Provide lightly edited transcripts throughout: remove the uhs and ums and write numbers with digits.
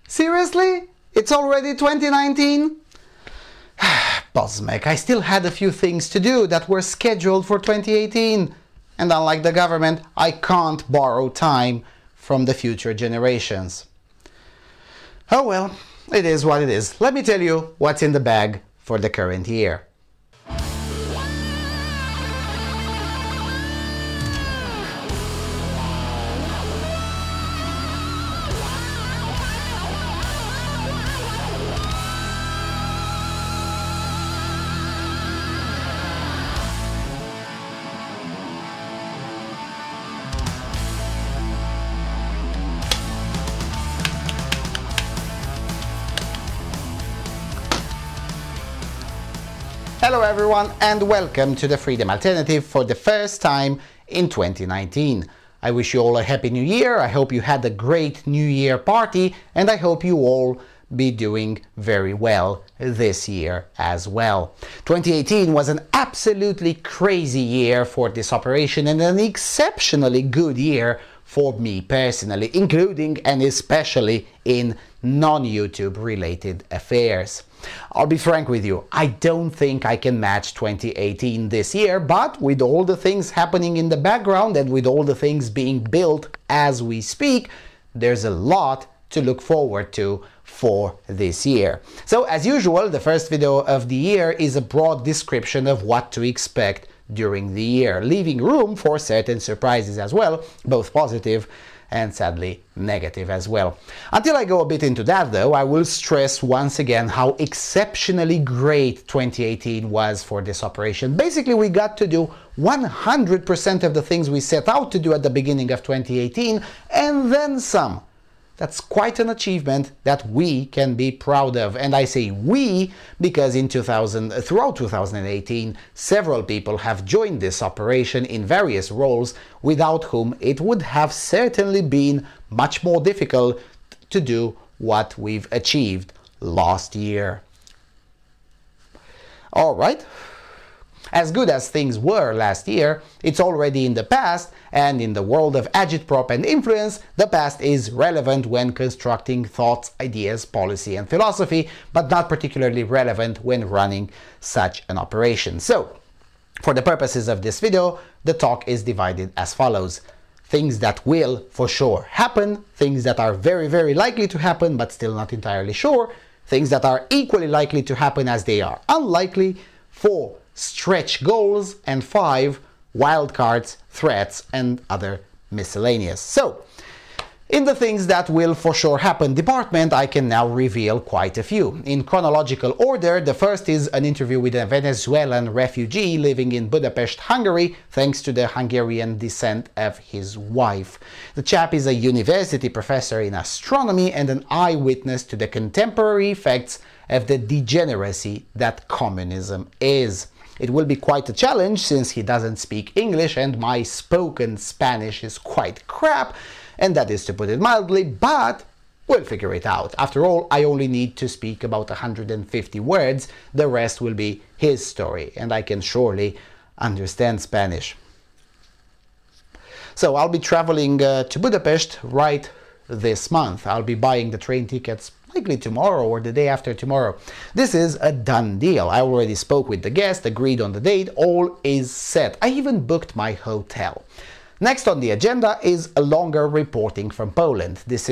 Seriously? It's already 2019? Bosmek, I still had a few things to do that were scheduled for 2018. And unlike the government, I can't borrow time from the future generations. Oh well, it is what it is. Let me tell you what's in the bag for the current year. Hello everyone and welcome to the Freedom Alternative for the first time in 2019. I wish you all a happy new year, I hope you had a great new year party and I hope you all be doing very well this year as well. 2018 was an absolutely crazy year for this operation and an exceptionally good year for me personally, including and especially in non-YouTube related affairs. I'll be frank with you, I don't think I can match 2018 this year, but with all the things happening in the background and with all the things being built as we speak, there's a lot to look forward to for this year. So as usual, the first video of the year is a broad description of what to expect during the year, leaving room for certain surprises as well, both positive and sadly negative as well. Until I go a bit into that though, I will stress once again how exceptionally great 2018 was for this operation. Basically, we got to do 100% of the things we set out to do at the beginning of 2018 and then some. That's quite an achievement that we can be proud of. And I say we because throughout 2018, several people have joined this operation in various roles without whom it would have certainly been much more difficult to do what we've achieved last year. All right. As good as things were last year, it's already in the past, and in the world of agitprop and influence, the past is relevant when constructing thoughts, ideas, policy and philosophy, but not particularly relevant when running such an operation. So, for the purposes of this video, the talk is divided as follows. Things that will for sure happen, things that are very, very likely to happen but still not entirely sure, things that are equally likely to happen as they are unlikely, 4 stretch goals, and 5 wildcards, threats and other miscellaneous. So, in the things that will for sure happen department, I can now reveal quite a few. In chronological order, the first is an interview with a Venezuelan refugee living in Budapest, Hungary, thanks to the Hungarian descent of his wife. The chap is a university professor in astronomy and an eyewitness to the contemporary effects of the degeneracy that communism is. It will be quite a challenge since he doesn't speak English and my spoken Spanish is quite crap, and that is to put it mildly, but we'll figure it out. After all, I only need to speak about 150 words, the rest will be his story, and I can surely understand Spanish. So I'll be traveling to Budapest right this month. I'll be buying the train tickets likely tomorrow or the day after tomorrow. This is a done deal. I already spoke with the guest, agreed on the date, all is set. I even booked my hotel. Next on the agenda is a longer reporting from Poland. This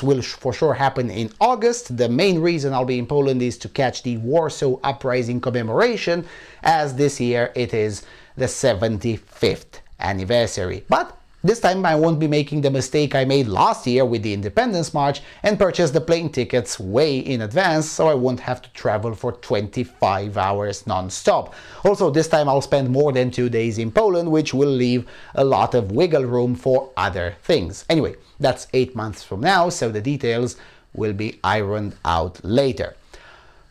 will for sure happen in August. The main reason I'll be in Poland is to catch the Warsaw Uprising commemoration, as this year it is the 75th anniversary. But this time I won't be making the mistake I made last year with the Independence March and purchase the plane tickets way in advance, so I won't have to travel for 25 hours non-stop. Also, this time I'll spend more than 2 days in Poland, which will leave a lot of wiggle room for other things. Anyway, that's 8 months from now, so the details will be ironed out later.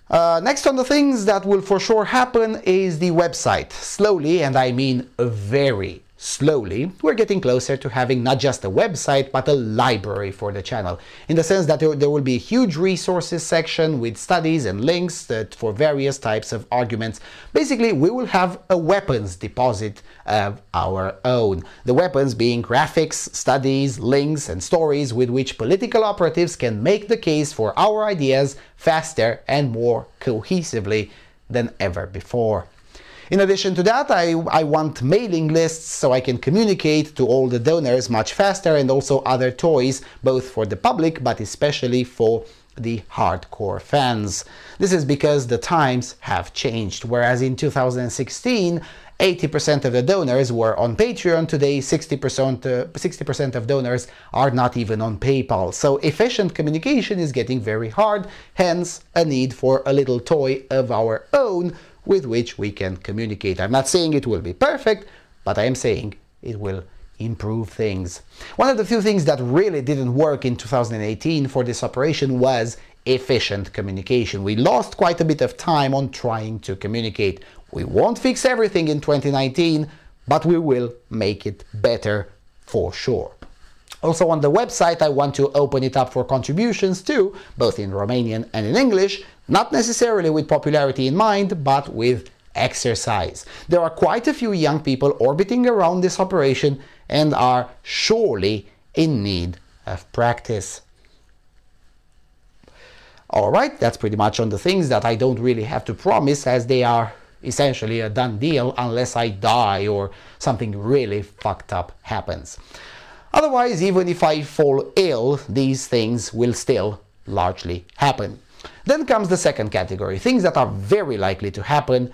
Next on the things that will for sure happen is the website. Slowly, and I mean very, slowly, we're getting closer to having not just a website, but a library for the channel, in the sense that there will be a huge resources section with studies and links for various types of arguments. Basically, we will have a weapons deposit of our own. The weapons being graphics, studies, links, and stories with which political operatives can make the case for our ideas faster and more cohesively than ever before. In addition to that, I want mailing lists so I can communicate to all the donors much faster, and also other toys, both for the public but especially for the hardcore fans. This is because the times have changed. Whereas in 2016, 80% of the donors were on Patreon, today 60% of donors are not even on PayPal. So efficient communication is getting very hard, hence a need for a little toy of our own with which we can communicate. I'm not saying it will be perfect, but I am saying it will improve things. One of the few things that really didn't work in 2018 for this operation was efficient communication. We lost quite a bit of time on trying to communicate. We won't fix everything in 2019, but we will make it better for sure. Also on the website, I want to open it up for contributions too, both in Romanian and in English, not necessarily with popularity in mind, but with exercise. There are quite a few young people orbiting around this operation and are surely in need of practice. Alright, that's pretty much on the things that I don't really have to promise, as they are essentially a done deal unless I die or something really fucked up happens. Otherwise, even if I fall ill, these things will still largely happen. Then comes the second category, things that are very likely to happen,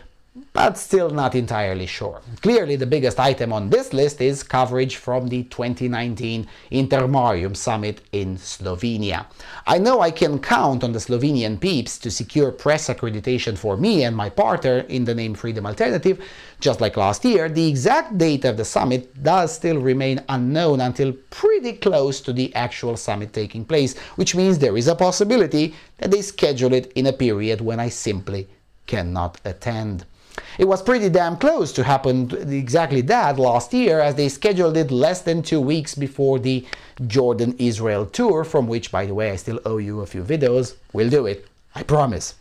but still not entirely sure. Clearly, the biggest item on this list is coverage from the 2019 Intermarium Summit in Slovenia. I know I can count on the Slovenian peeps to secure press accreditation for me and my partner in the name Freedom Alternative. Just like last year, the exact date of the summit does still remain unknown until pretty close to the actual summit taking place, which means there is a possibility that they schedule it in a period when I simply cannot attend. It was pretty damn close to happen exactly that last year, as they scheduled it less than 2 weeks before the Jordan-Israel tour, from which, by the way, I still owe you a few videos. We'll do it, I promise.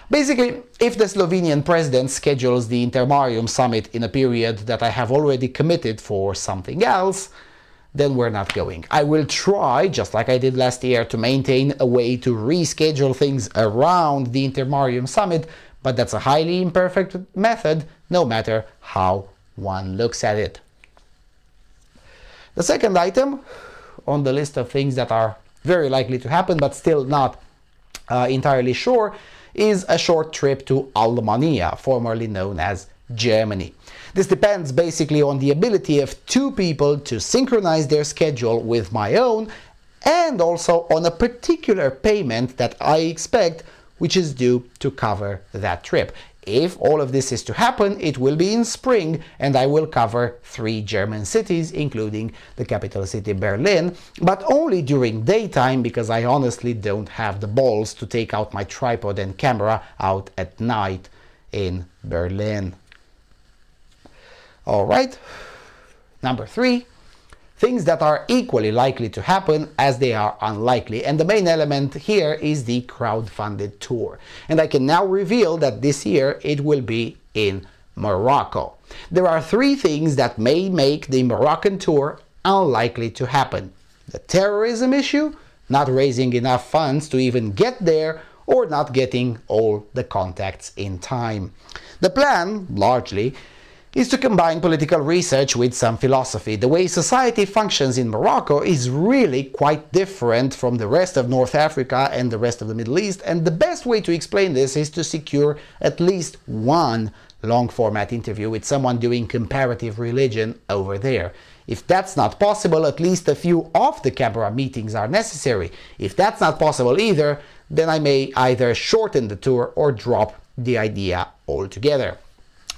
Basically, if the Slovenian president schedules the Intermarium Summit in a period that I have already committed for something else, then we're not going. I will try, just like I did last year, to maintain a way to reschedule things around the Intermarium Summit, but that's a highly imperfect method, no matter how one looks at it. The second item on the list of things that are very likely to happen, but still not entirely sure, is a short trip to Lumineer, formerly known as Germany. This depends basically on the ability of two people to synchronize their schedule with my own, and also on a particular payment that I expect, which is due to cover that trip. If all of this is to happen, it will be in spring, and I will cover 3 German cities, including the capital city Berlin, but only during daytime, because I honestly don't have the balls to take out my tripod and camera out at night in Berlin. Alright, number 3. Things that are equally likely to happen as they are unlikely, and the main element here is the crowd-funded tour. And I can now reveal that this year it will be in Morocco. There are 3 things that may make the Moroccan tour unlikely to happen: the terrorism issue, not raising enough funds to even get there, or not getting all the contacts in time. The plan, largely, is to combine political research with some philosophy. The way society functions in Morocco is really quite different from the rest of North Africa and the rest of the Middle East, and the best way to explain this is to secure at least one long-format interview with someone doing comparative religion over there. If that's not possible, at least a few off-the-camera meetings are necessary. If that's not possible either, then I may either shorten the tour or drop the idea altogether.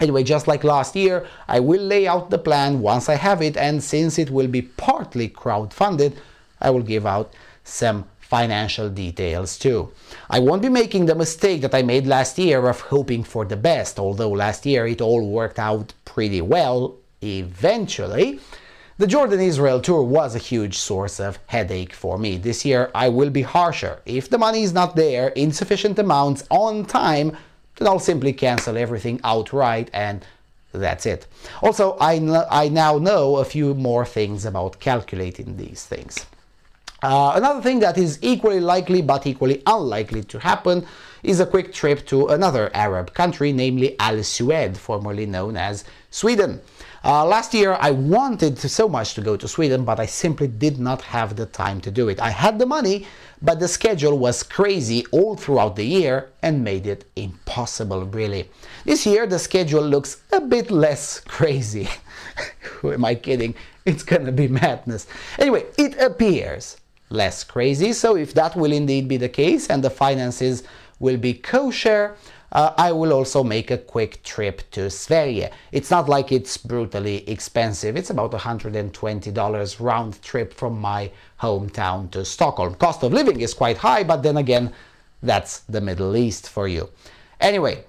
Anyway, just like last year, I will lay out the plan once I have it, and since it will be partly crowd-funded, I will give out some financial details too. I won't be making the mistake that I made last year of hoping for the best, although last year it all worked out pretty well, eventually. The Jordan-Israel tour was a huge source of headache for me. This year I will be harsher. If the money is not there in sufficient amounts on time, then I'll simply cancel everything outright and that's it. Also, I now know a few more things about calculating these things. Another thing that is equally likely but equally unlikely to happen is a quick trip to another Arab country, namely Al Sued, formerly known as Sweden. Last year I wanted so much to go to Sweden, but I simply did not have the time to do it. I had the money, but the schedule was crazy all throughout the year and made it impossible, really. This year the schedule looks a bit less crazy. Who am I kidding? It's gonna be madness. Anyway, it appears less crazy, so if that will indeed be the case and the finances will be kosher, I will also make a quick trip to Sverige. It's not like it's brutally expensive. It's about $120 round trip from my hometown to Stockholm. Cost of living is quite high, but then again, that's the Middle East for you. Anyway,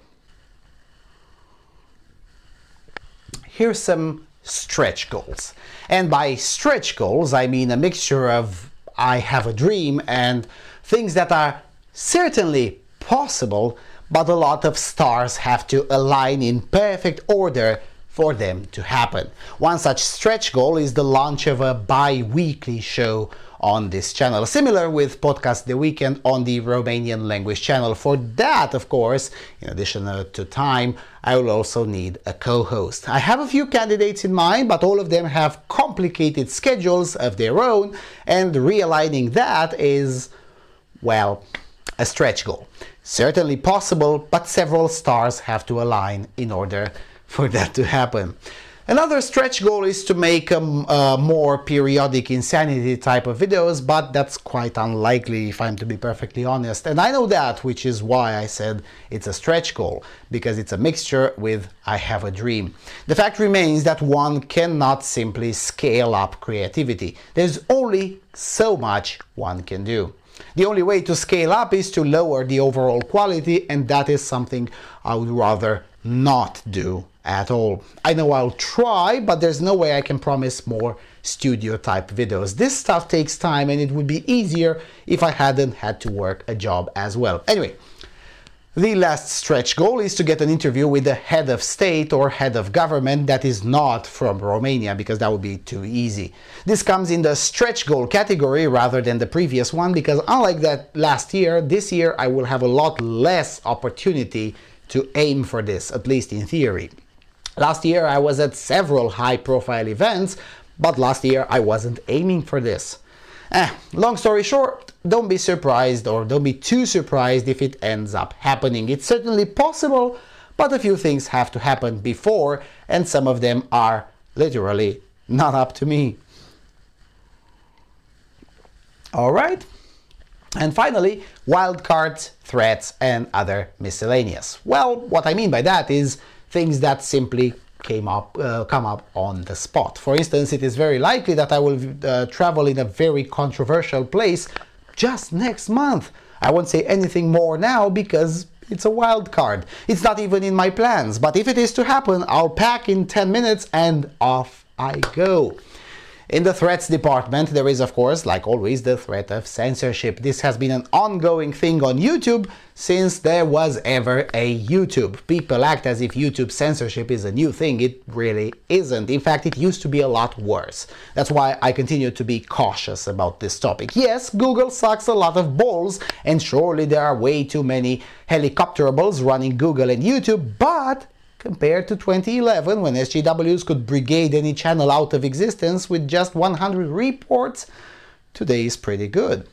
here's some stretch goals. And by stretch goals, I mean a mixture of I have a dream and things that are certainly possible, but a lot of stars have to align in perfect order for them to happen. One such stretch goal is the launch of a bi-weekly show on this channel, similar with Podcast The Weekend on the Romanian language channel. For that, of course, in addition to time, I will also need a co-host. I have a few candidates in mind, but all of them have complicated schedules of their own, and realigning that is, well, a stretch goal. Certainly possible, but several stars have to align in order for that to happen. Another stretch goal is to make more periodic insanity type of videos, but that's quite unlikely if I'm to be perfectly honest. And I know that, which is why I said it's a stretch goal, because it's a mixture with I have a dream. The fact remains that one cannot simply scale up creativity. There's only so much one can do. The only way to scale up is to lower the overall quality, and that is something I would rather not do at all. I know I'll try, but there's no way I can promise more studio type videos. This stuff takes time and it would be easier if I hadn't had to work a job as well. Anyway, the last stretch goal is to get an interview with the head of state or head of government that is not from Romania, because that would be too easy. This comes in the stretch goal category rather than the previous one, because unlike that last year, this year I will have a lot less opportunity to aim for this, at least in theory. Last year I was at several high-profile events, but last year I wasn't aiming for this. Long story short, don't be surprised, or don't be too surprised if it ends up happening. It's certainly possible, but a few things have to happen before, and some of them are literally not up to me. Alright? And finally, wildcards, threats, and other miscellaneous. Well, what I mean by that is things that simply come up on the spot. For instance, it is very likely that I will travel in a very controversial place just next month. I won't say anything more now because it's a wild card. It's not even in my plans, but if it is to happen, I'll pack in 10 minutes and off I go. In the threats department, there is, of course, like always, the threat of censorship. This has been an ongoing thing on YouTube since there was ever a YouTube. People act as if YouTube censorship is a new thing. It really isn't. In fact, it used to be a lot worse. That's why I continue to be cautious about this topic. Yes, Google sucks a lot of balls, and surely there are way too many helicopterables running Google and YouTube, but compared to 2011, when SJWs could brigade any channel out of existence with just 100 reports, today is pretty good.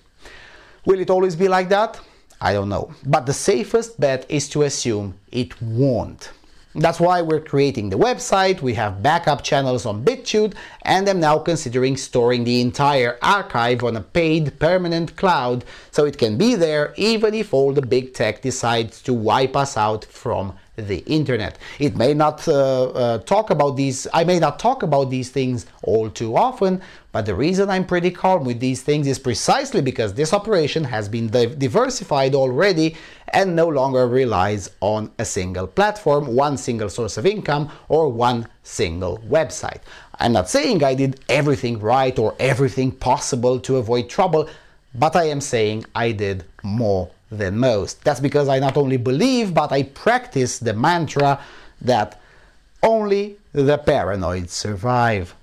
Will it always be like that? I don't know. But the safest bet is to assume it won't. That's why we're creating the website, we have backup channels on BitChute, and I'm now considering storing the entire archive on a paid permanent cloud, so it can be there even if all the big tech decides to wipe us out from the internet. It may not I may not talk about these things all too often, but the reason I'm pretty calm with these things is precisely because this operation has been diversified already and no longer relies on a single platform, one single source of income, or one single website. I'm not saying I did everything right or everything possible to avoid trouble, but I am saying I did more than most. That's because I not only believe, but I practice the mantra that only the paranoid survive.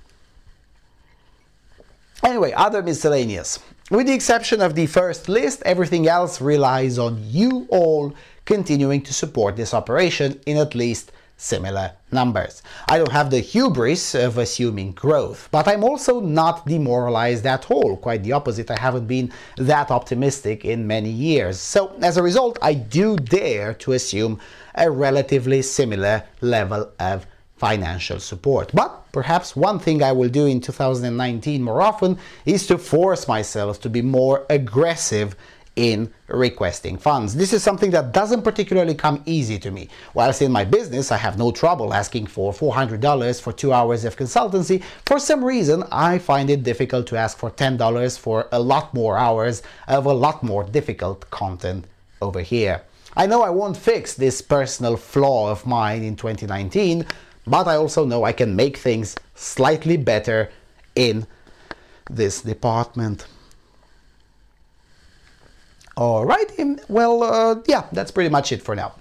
Anyway, other miscellaneous. With the exception of the first list, everything else relies on you all continuing to support this operation in at least similar numbers. I don't have the hubris of assuming growth, but I'm also not demoralized at all. Quite the opposite, I haven't been that optimistic in many years. So as a result, I do dare to assume a relatively similar level of financial support. But perhaps one thing I will do in 2019 more often is to force myself to be more aggressive in requesting funds. This is something that doesn't particularly come easy to me. Whilst in my business I have no trouble asking for $400 for 2 hours of consultancy, for some reason I find it difficult to ask for $10 for a lot more hours of a lot more difficult content over here. I know I won't fix this personal flaw of mine in 2019, but I also know I can make things slightly better in this department. Alright, well, yeah, that's pretty much it for now.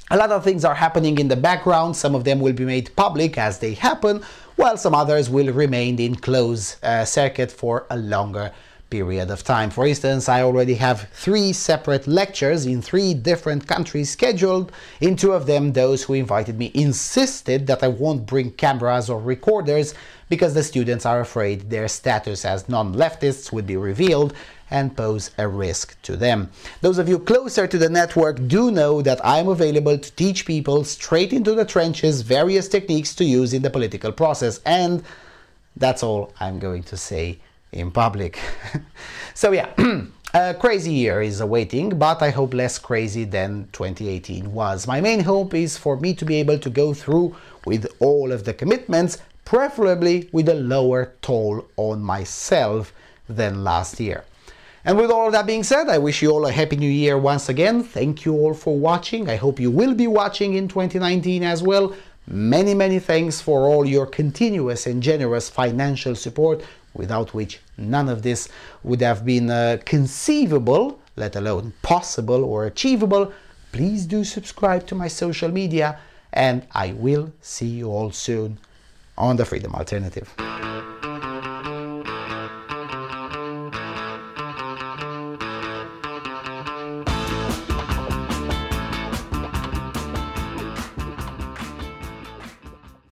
A lot of things are happening in the background. Some of them will be made public as they happen, while some others will remain in closed circuit for a longer period of time. For instance, I already have 3 separate lectures in 3 different countries scheduled. In 2 of them, those who invited me insisted that I won't bring cameras or recorders because the students are afraid their status as non-leftists would be revealed and pose a risk to them. Those of you closer to the network do know that I'm available to teach people straight into the trenches various techniques to use in the political process, and that's all I'm going to say in public. So yeah, a crazy year is awaiting, but I hope less crazy than 2018 was. My main hope is for me to be able to go through with all of the commitments, preferably with a lower toll on myself than last year. And with all of that being said, I wish you all a happy new year once again. Thank you all for watching. I hope you will be watching in 2019 as well. Many, many thanks for all your continuous and generous financial support, without which none of this would have been conceivable, let alone possible or achievable. Please do subscribe to my social media, and I will see you all soon on the Freedom Alternative.